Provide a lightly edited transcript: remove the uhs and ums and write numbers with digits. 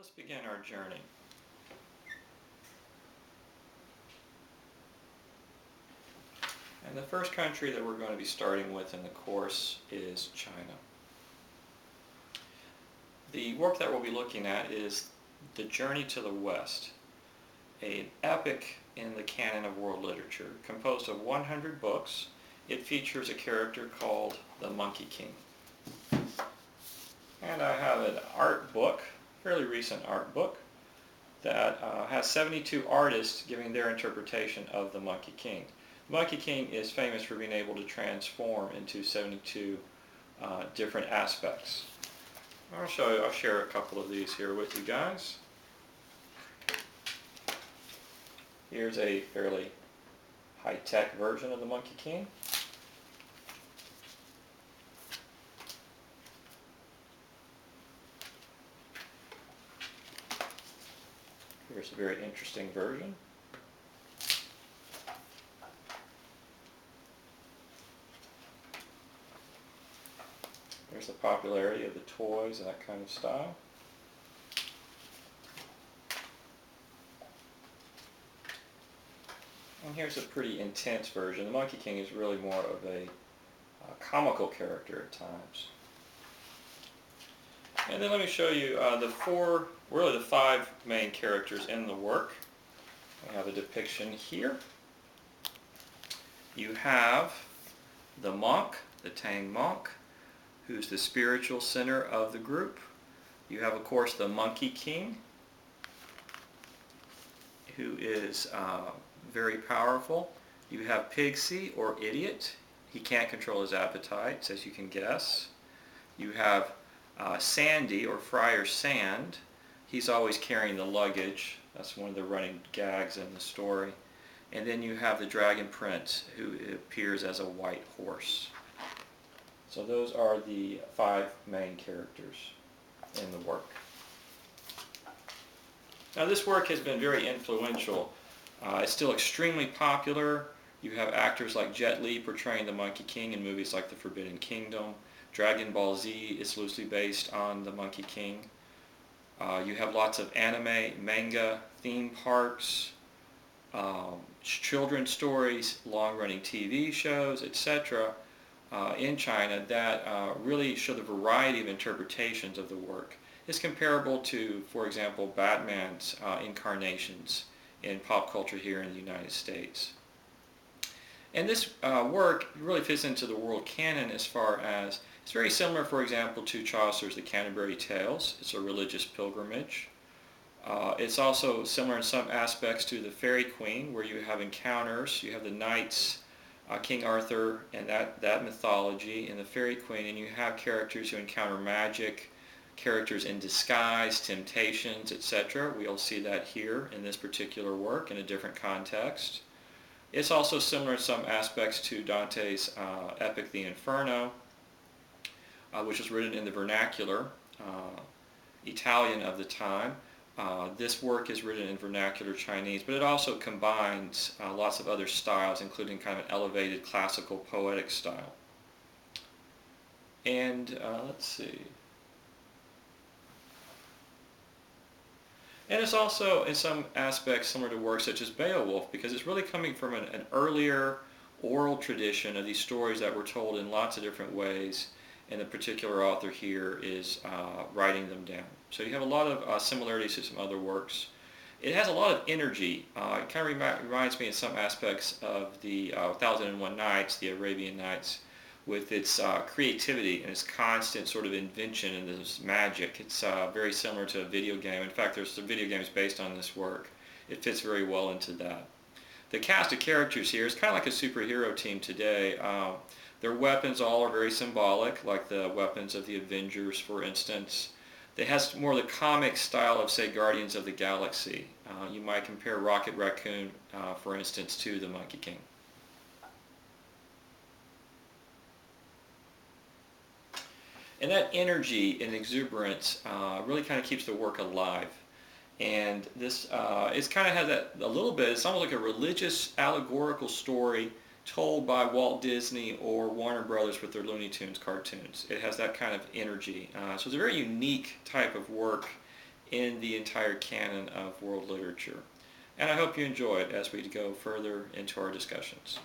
let's begin our journey. And the first country that we're going to be starting with in the course is China. The work that we'll be looking at is The Journey to the West, an epic in the canon of world literature, composed of 100 books. It features a character called the Monkey King. And I have an art book, fairly recent art book, that has 72 artists giving their interpretation of the Monkey King. The Monkey King is famous for being able to transform into 72 different aspects. I'll share a couple of these here with you guys. Here's a fairly high-tech version of the Monkey King. Here's a very interesting version. There's the popularity of the toys and that kind of style. And here's a pretty intense version. The Monkey King is really more of a comical character at times. And then let me show you the five main characters in the work. I have a depiction here. You have the monk, the Tang monk, who's the spiritual center of the group. You have, of course, the Monkey King, who is very powerful. You have Pigsy, or Idiot. He can't control his appetites, as you can guess. You have Sandy, or Friar Sand. He's always carrying the luggage. That's one of the running gags in the story. And then you have the Dragon Prince, who appears as a white horse. So those are the five main characters in the work. Now this work has been very influential. It's still extremely popular. You have actors like Jet Li portraying the Monkey King in movies like The Forbidden Kingdom. Dragon Ball Z is loosely based on the Monkey King. You have lots of anime, manga, theme parks, children's stories, long-running TV shows, etc. In China that really show the variety of interpretations of the work. It's comparable to, for example, Batman's incarnations in pop culture here in the United States. And this work really fits into the world canon as far as it's very similar, for example, to Chaucer's The Canterbury Tales. It's a religious pilgrimage. It's also similar in some aspects to the Fairy Queen, where you have encounters. You have the knights, King Arthur and that mythology, and the Fairy Queen, and you have characters who encounter magic, characters in disguise, temptations, etc. We'll see that here in this particular work in a different context. It's also similar in some aspects to Dante's epic The Inferno, which was written in the vernacular Italian of the time. This work is written in vernacular Chinese, but it also combines lots of other styles, including kind of an elevated classical poetic style. And let's see. And it's also, in some aspects, similar to works such as Beowulf, because it's really coming from an earlier oral tradition of these stories that were told in lots of different ways, and the particular author here is writing them down. So you have a lot of similarities to some other works. It has a lot of energy. It kind of reminds me in some aspects of the 1001 Nights, the Arabian Nights, with its creativity and its constant sort of invention and this magic. It's very similar to a video game. In fact, there's some video games based on this work. It fits very well into that. The cast of characters here is kind of like a superhero team today. Their weapons all are very symbolic, like the weapons of the Avengers, for instance. It has more the comic style of, say, Guardians of the Galaxy. You might compare Rocket Raccoon, for instance, to the Monkey King. And that energy and exuberance really kind of keeps the work alive. And this it's kind of has that a little bit, it's almost like a religious allegorical story told by Walt Disney or Warner Brothers with their Looney Tunes cartoons. It has that kind of energy. So it's a very unique type of work in the entire canon of world literature. And I hope you enjoy it as we go further into our discussions.